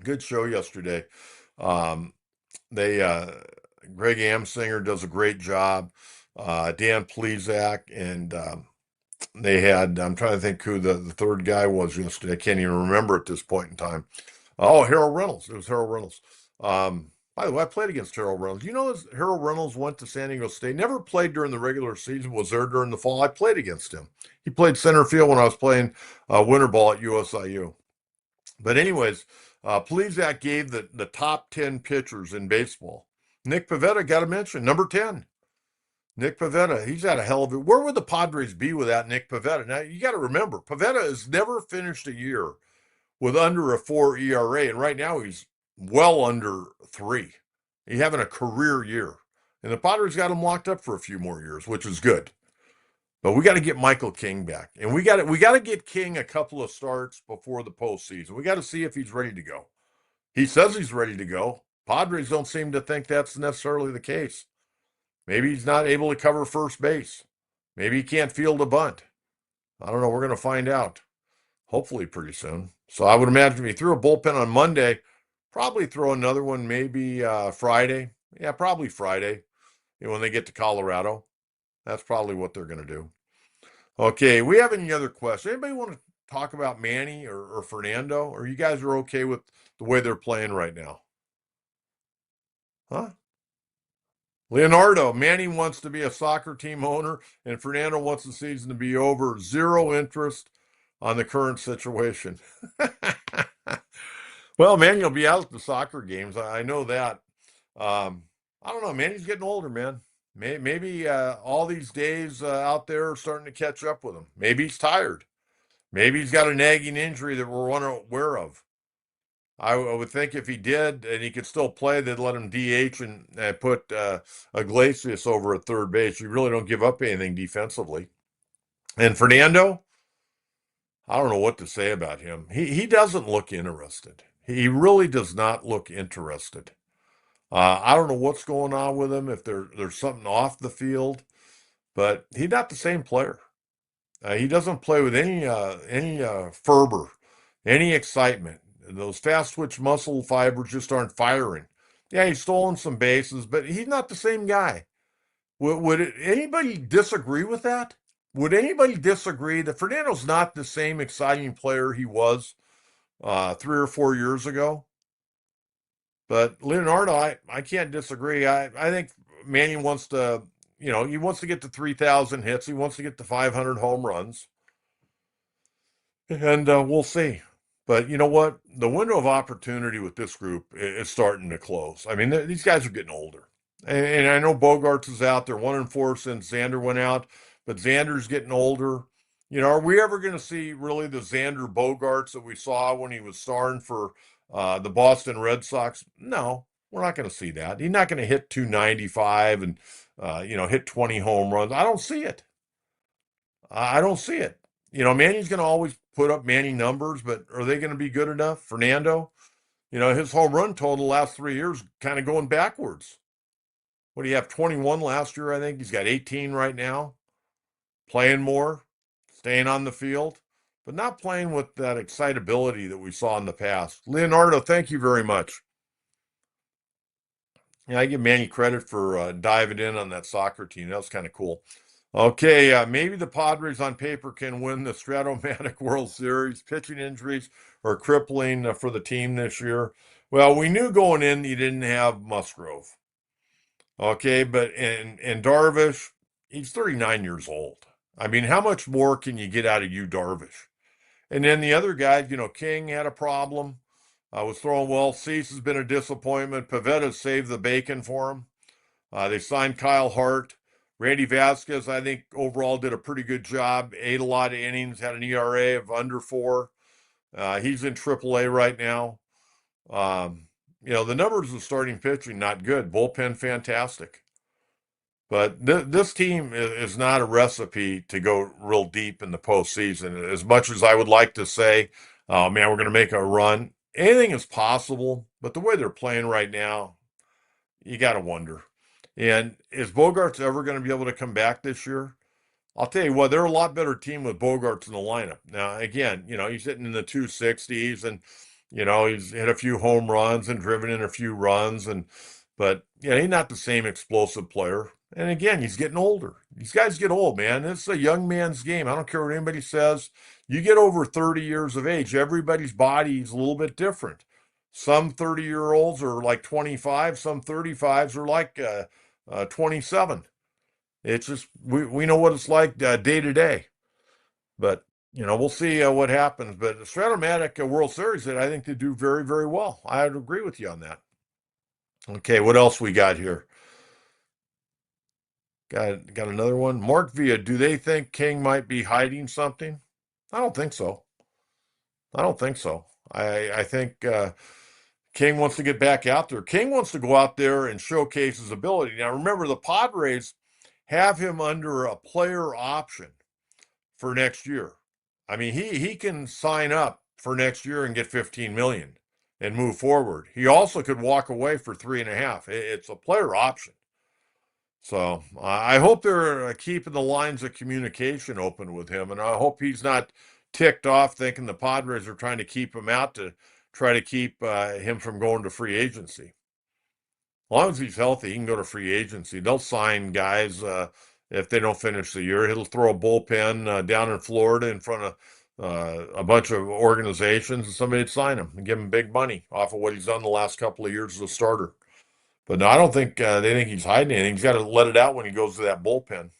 Good show yesterday. Um, they Greg Amsinger does a great job. Dan Plezak and they had, I'm trying to think who the third guy was yesterday. I can't even remember at this point in time. Oh, Harold Reynolds. It was Harold Reynolds. By the way, I played against Harold Reynolds. You know, Harold Reynolds went to San Diego State, never played during the regular season, was there during the fall. I played against him. He played center field when I was playing winter ball at USIU. But anyways, Plezak gave the top 10 pitchers in baseball. Nick Pivetta got a mention, number 10. Nick Pivetta, he's had a hell of it. Where would the Padres be without Nick Pivetta? Now, you got to remember, Pivetta has never finished a year with under a 4 ERA, and right now he's well under 3. He's having a career year. And the Padres got him locked up for a few more years, which is good. But we got to get Michael King back. And we got to get King a couple of starts before the postseason. We got to see if he's ready to go. He says he's ready to go. Padres don't seem to think that's necessarily the case. Maybe he's not able to cover first base. Maybe he can't field a bunt. I don't know. We're going to find out. Hopefully pretty soon. So I would imagine if he threw a bullpen on Monday, probably throw another one maybe Friday. Yeah, probably Friday. You know, when they get to Colorado. That's probably what they're going to do. Okay, we have any other questions? Anybody want to talk about Manny or Fernando? Or you guys are okay with the way they're playing right now? Huh? Leonardo, Manny wants to be a soccer team owner, and Fernando wants the season to be over. Zero interest on the current situation. Well, Manny will be out at the soccer games. I know that. I don't know. Manny's getting older, man. Maybe all these days out there are starting to catch up with him. Maybe he's tired. Maybe he's got a nagging injury that we're unaware of. I would think if he did and he could still play, they'd let him DH and put Iglesias over at third base. You really don't give up anything defensively. And Fernando, I don't know what to say about him. He doesn't look interested. He really does not look interested. I don't know what's going on with him, if there's something off the field, but he's not the same player. He doesn't play with any fervor, any excitement. Those fast twitch muscle fibers just aren't firing. Yeah, he's stolen some bases, but he's not the same guy. Would anybody disagree with that? Would anybody disagree that Fernando's not the same exciting player he was 3 or 4 years ago? But Leonardo, I can't disagree. I think Manny wants to, he wants to get to 3,000 hits. He wants to get to 500 home runs. And we'll see. But you know what? The window of opportunity with this group is starting to close. I mean, these guys are getting older. And I know Bogarts is out there, 1-4 since Xander went out, but Xander's getting older. Are we ever going to see really the Xander Bogarts that we saw when he was starring for the Boston Red Sox? No, we're not going to see that. He's not going to hit 295 and, hit 20 home runs. I don't see it. I don't see it. Manny's going to always put up Manny numbers, but are they going to be good enough? Fernando, his home run total the last 3 years kind of going backwards. What do you have? 21 last year, I think. He's got 18 right now. Playing more, staying on the field, but not playing with that excitability that we saw in the past. Leonardo, thank you very much. Yeah, I give Manny credit for diving in on that soccer team. That was kind of cool. Okay, maybe the Padres on paper can win the Stratomatic World Series. Pitching injuries are crippling for the team this year. Well, we knew going in you didn't have Musgrove. Okay, but and Darvish, he's 39 years old. I mean, how much more can you get out of you, Darvish? And then the other guys, King had a problem. Was throwing well. Cease has been a disappointment. Pavetta saved the bacon for him. They signed Kyle Hart. Randy Vasquez, I think, overall did a pretty good job. Ate a lot of innings, had an ERA of under 4. He's in AAA right now. The numbers of starting pitching, not good. Bullpen, fantastic. But this team is not a recipe to go real deep in the postseason. As much as I would like to say, oh man, we're going to make a run, anything is possible. But the way they're playing right now, you got to wonder. And is Bogarts ever going to be able to come back this year? I'll tell you what, they're a lot better team with Bogarts in the lineup. Now, again, he's hitting in the 260s and, he's hit a few home runs and driven in a few runs. But, he's not the same explosive player. And again, he's getting older. These guys get old, man. It's a young man's game. I don't care what anybody says. You get over 30 years of age, everybody's body is a little bit different. Some 30-year-olds are like 25, some 35s are like 27. It's just we know what it's like day to day, but we'll see what happens. But the Stratomatic World Series, that I think they do very very well. I would agree with you on that. Okay, what else we got here? Got another one. Mark Villa, do they think King might be hiding something? I don't think so. I don't think so. I think King wants to get back out there. King wants to go out there and showcase his ability. Now remember, the Padres have him under a player option for next year. I mean, he can sign up for next year and get 15 million and move forward. He also could walk away for 3.5. It's a player option. So I hope they're keeping the lines of communication open with him, and I hope he's not ticked off thinking the Padres are trying to keep him out to try to keep him from going to free agency. As long as he's healthy, he can go to free agency. They'll sign guys if they don't finish the year. He'll throw a bullpen down in Florida in front of a bunch of organizations, and somebody'd sign him and give him big money off of what he's done the last couple of years as a starter. But no, I don't think they think he's hiding anything. He's got to let it out when he goes to that bullpen.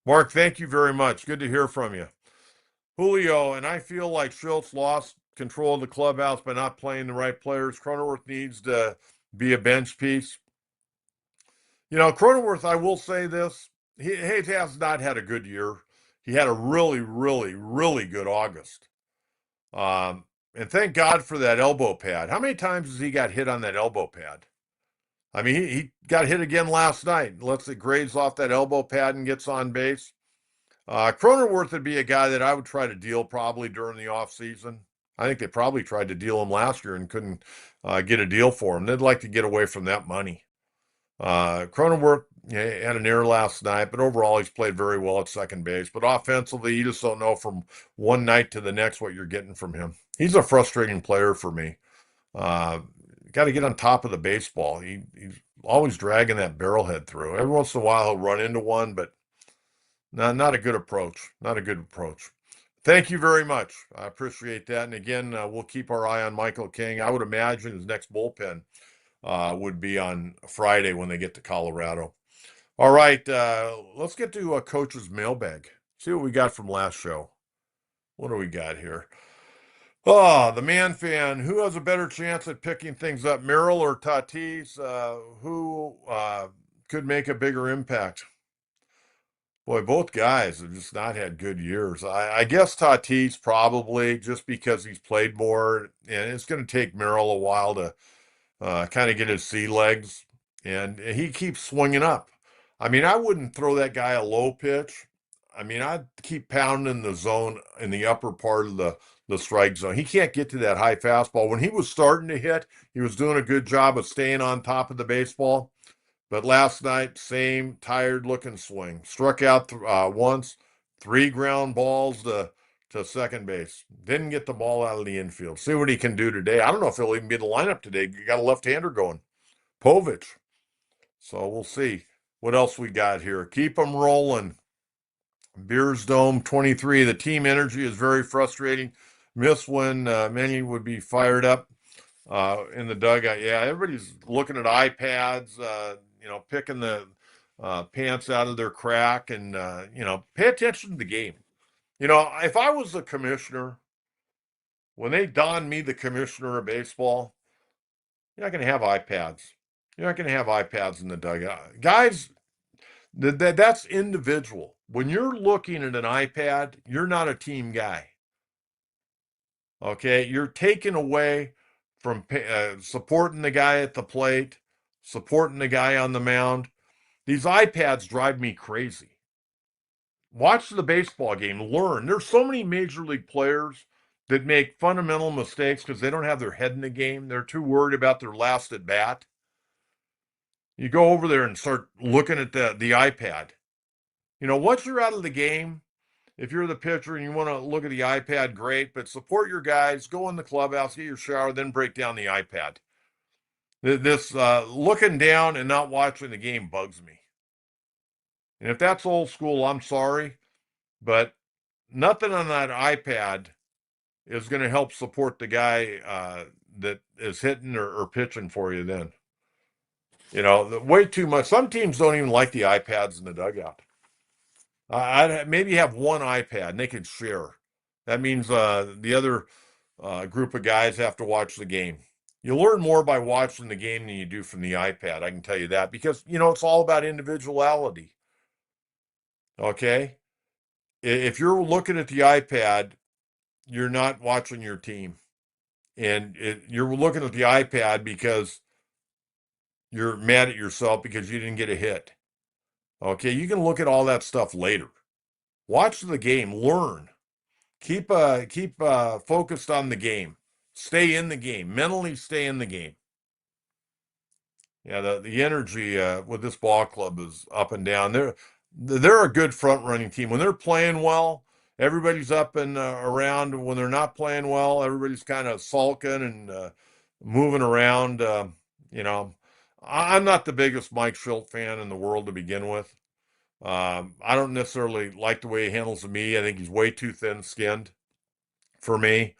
Mark, thank you very much. Good to hear from you. Julio, and I feel like Schultz lost control of the clubhouse by not playing the right players. Cronenworth needs to be a bench piece. Cronenworth, I will say this. He has not had a good year. He had a really, really, really good August. And thank God for that elbow pad. How many times has he got hit on that elbow pad? I mean, he got hit again last night. Lets it graze off that elbow pad and gets on base. Cronenworth would be a guy that I would try to deal probably during the offseason. I think they probably tried to deal him last year and couldn't get a deal for him. They'd like to get away from that money. Cronenworth had an error last night, but overall he's played very well at second base. But offensively, you just don't know from one night to the next what you're getting from him. He's a frustrating player for me. Uh, Got to get on top of the baseball. He's always dragging that barrelhead through. Every once in a while he'll run into one, but not a good approach. Not a good approach. Thank you very much. I appreciate that. And again, we'll keep our eye on Michael King. I would imagine his next bullpen would be on Friday when they get to Colorado. All right, let's get to Coach's mailbag. See what we got from last show. What do we got here? Oh, the man fan. Who has a better chance at picking things up, Merrill or Tatis? Who could make a bigger impact? Boy, both guys have just not had good years. I guess Tatis probably just because he's played more, and it's going to take Merrill a while to kind of get his sea legs, and he keeps swinging up. I mean, I wouldn't throw that guy a low pitch. I mean, I'd keep pounding the zone in the upper part of the strike zone. He can't get to that high fastball. When he was starting to hit, he was doing a good job of staying on top of the baseball. But last night, same tired looking swing. Struck out once, three ground balls to second base. Didn't get the ball out of the infield. See what he can do today. I don't know if he'll even be in the lineup today. You got a left-hander going, Povich. So we'll see what else we got here. Keep them rolling. Beers Dome 23. The team energy is very frustrating. Miss when Manny would be fired up in the dugout. Yeah, everybody's looking at iPads, picking the pants out of their crack and, pay attention to the game. If I was the commissioner, when they don me the commissioner of baseball, you're not going to have iPads. You're not going to have iPads in the dugout. Guys, that's individual. When you're looking at an iPad, you're not a team guy. Okay? You're taken away from supporting the guy at the plate, supporting the guy on the mound. These iPads drive me crazy. Watch the baseball game, learn. There's so many major league players that make fundamental mistakes because they don't have their head in the game. They're too worried about their last at bat. You go over there and start looking at the iPad. Once you're out of the game, if you're the pitcher and you want to look at the iPad, great, but support your guys, go in the clubhouse, get your shower, then break down the iPad. This looking down and not watching the game bugs me. And if that's old school, I'm sorry, but nothing on that iPad is going to help support the guy that is hitting or pitching for you then. Way too much. Some teams don't even like the iPads in the dugout. I'd maybe have one iPad and they can share. That means the other group of guys have to watch the game. You learn more by watching the game than you do from the iPad. I can tell you that because, it's all about individuality. Okay? If you're looking at the iPad, you're not watching your team. And you're looking at the iPad because you're mad at yourself because you didn't get a hit. Okay? You can look at all that stuff later. Watch the game, learn. Keep focused on the game. Stay in the game. Mentally stay in the game. Yeah, the energy with this ball club is up and down. They're a good front running team. When they're playing well, everybody's up and around. When they're not playing well, everybody's kind of sulking and moving around. I'm not the biggest Mike Schilt fan in the world to begin with. I don't necessarily like the way he handles the media. I think he's way too thin-skinned for me.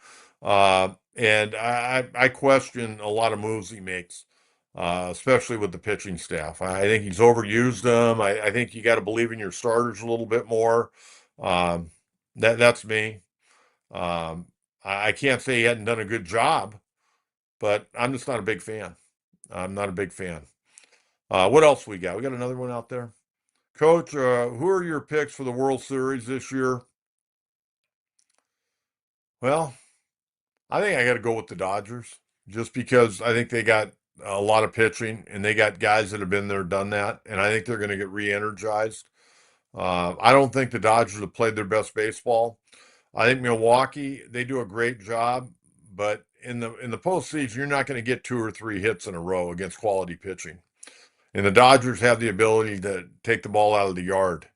And I question a lot of moves he makes, especially with the pitching staff. I think he's overused them. I think you got to believe in your starters a little bit more. That's me. I can't say he hadn't done a good job, but I'm just not a big fan. I'm not a big fan. What else we got? We got another one out there. Coach, who are your picks for the World Series this year? Well, I think I got to go with the Dodgers just because I think they got a lot of pitching and they got guys that have been there, done that, and I think they're going to get re-energized. I don't think the Dodgers have played their best baseball. I think Milwaukee, they do a great job, but in the postseason, you're not going to get 2 or 3 hits in a row against quality pitching. And the Dodgers have the ability to take the ball out of the yard.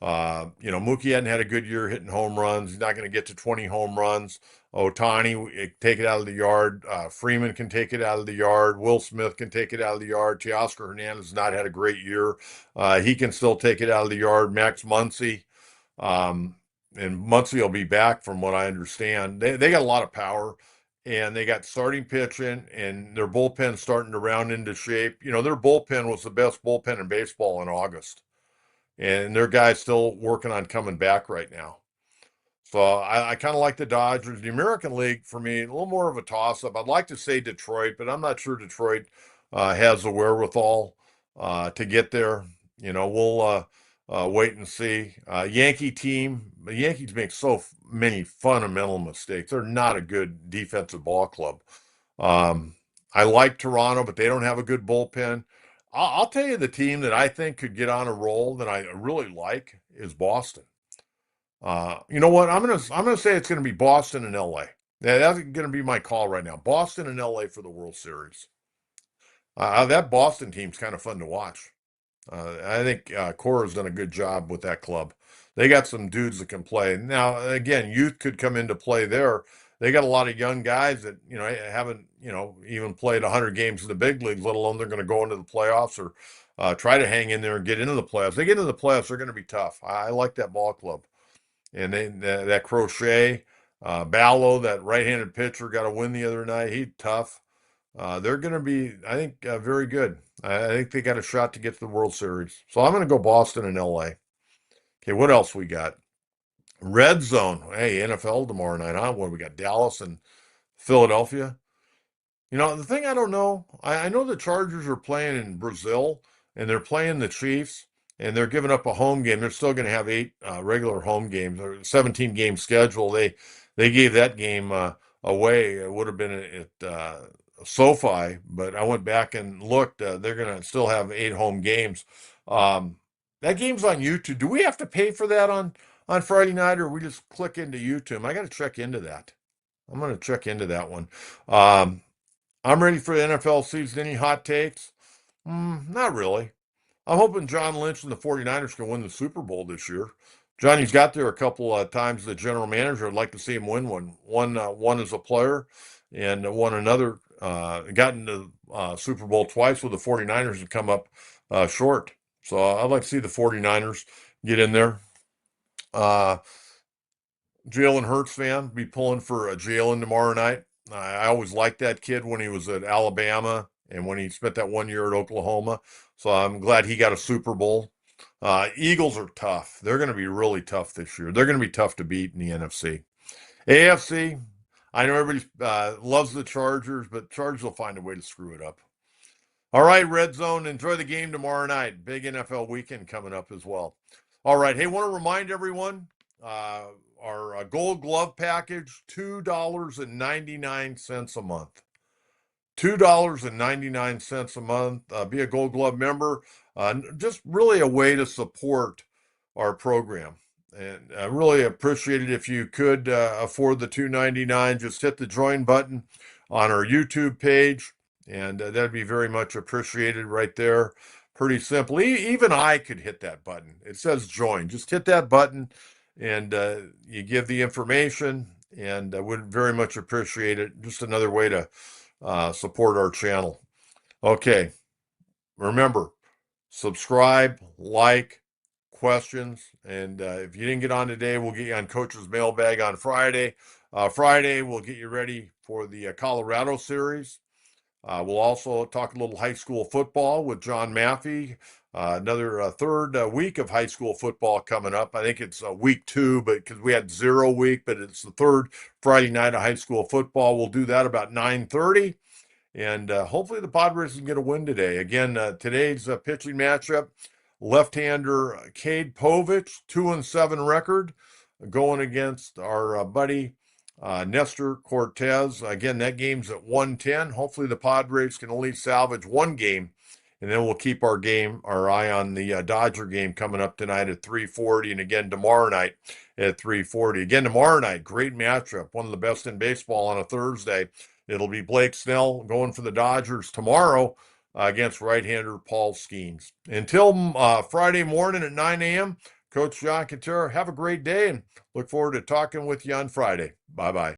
Mookie hadn't had a good year hitting home runs. He's not going to get to 20 home runs. Otani take it out of the yard. Freeman can take it out of the yard. Will Smith can take it out of the yard. Teoscar Hernandez has not had a great year. He can still take it out of the yard. Max Muncy. Um, and Muncy will be back from what I understand. They got a lot of power, and they got starting pitching, and their bullpen starting to round into shape. Their bullpen was the best bullpen in baseball in August, and their guy's still working on coming back right now. So I kind of like the Dodgers. The American League, for me, a little more of a toss-up. I'd like to say Detroit, but I'm not sure Detroit has the wherewithal to get there. We'll wait and see. Yankee team, the Yankees make so many fundamental mistakes. They're not a good defensive ball club. I like Toronto, but they don't have a good bullpen. I'll tell you the team that I think could get on a roll that I really like is Boston. You know what? I'm gonna say it's gonna be Boston and LA. Yeah, that's gonna be my call right now. Boston and LA for the World Series. That Boston team's kind of fun to watch. I think Cora's done a good job with that club. They got some dudes that can play. Now, again, youth could come into play there. They got a lot of young guys that haven't even played 100 games in the big leagues, let alone they're going to go into the playoffs or try to hang in there and get into the playoffs. They get into the playoffs, they're going to be tough. I like that ball club. And that Crochet, Ballo, that right-handed pitcher, got a win the other night. He's tough. They're going to be, I think, very good. I think they got a shot to get to the World Series. So I'm going to go Boston and LA. Okay, what else we got? Red Zone. Hey, NFL tomorrow night, huh? What we got? Dallas and Philadelphia. The thing I don't know, I know the Chargers are playing in Brazil and they're playing the Chiefs and they're giving up a home game. They're still going to have 8 regular home games or 17 game schedule. They gave that game away. It would have been at SoFi, but I went back and looked. They're going to still have 8 home games. That game's on YouTube. Do we have to pay for that on Friday night, or we just click into YouTube? I got to check into that. I'm going to check into that one. I'm ready for the NFL season. Any hot takes? Not really. I'm hoping John Lynch and the 49ers can win the Super Bowl this year. Johnny's got there a couple of times as the general manager. I'd like to see him win one. One as a player and won another. Got into Super Bowl twice with the 49ers and come up short. So I'd like to see the 49ers get in there. Jalen Hurts fan, be pulling for Jalen tomorrow night. I always liked that kid when he was at Alabama and when he spent that 1 year at Oklahoma. So I'm glad he got a Super Bowl. Eagles are tough. They're going to be really tough this year. They're going to be tough to beat in the NFC. AFC, I know everybody loves the Chargers, but Chargers will find a way to screw it up. All right, Red Zone, enjoy the game tomorrow night. Big NFL weekend coming up as well. All right, hey, want to remind everyone, our Gold Glove package, $2.99 a month. $2.99 a month. Be a Gold Glove member. Just really a way to support our program. And I really appreciate it if you could afford the $2.99. Just hit the join button on our YouTube page, and that'd be very much appreciated right there. Pretty simple. Even I could hit that button. It says join. Just hit that button, and you give the information, and I would very much appreciate it. Just another way to support our channel. Okay, remember, subscribe, like, questions, and if you didn't get on today, we'll get you on Coach's Mailbag on Friday. Friday, we'll get you ready for the Colorado series. We'll also talk a little high school football with John Maffey. Another third week of high school football coming up. I think it's week 2, but because we had 0 week, but it's the third Friday night of high school football. We'll do that about 9:30, and hopefully the Padres can get a win today. Again, today's pitching matchup: left-hander Cade Povich, 2-7 record, going against our buddy Nestor Cortez. Again, that game's at 1:10. Hopefully the Padres can at least salvage one game And then we'll keep our eye on the Dodger game coming up tonight at 3:40, and again tomorrow night at 3:40. Again tomorrow night, great matchup, one of the best in baseball on a Thursday. It'll be Blake Snell going for the Dodgers tomorrow against right-hander Paul Skeens. Until Friday morning at 9 a.m., Coach John Kentera, have a great day and look forward to talking with you on Friday. Bye-bye.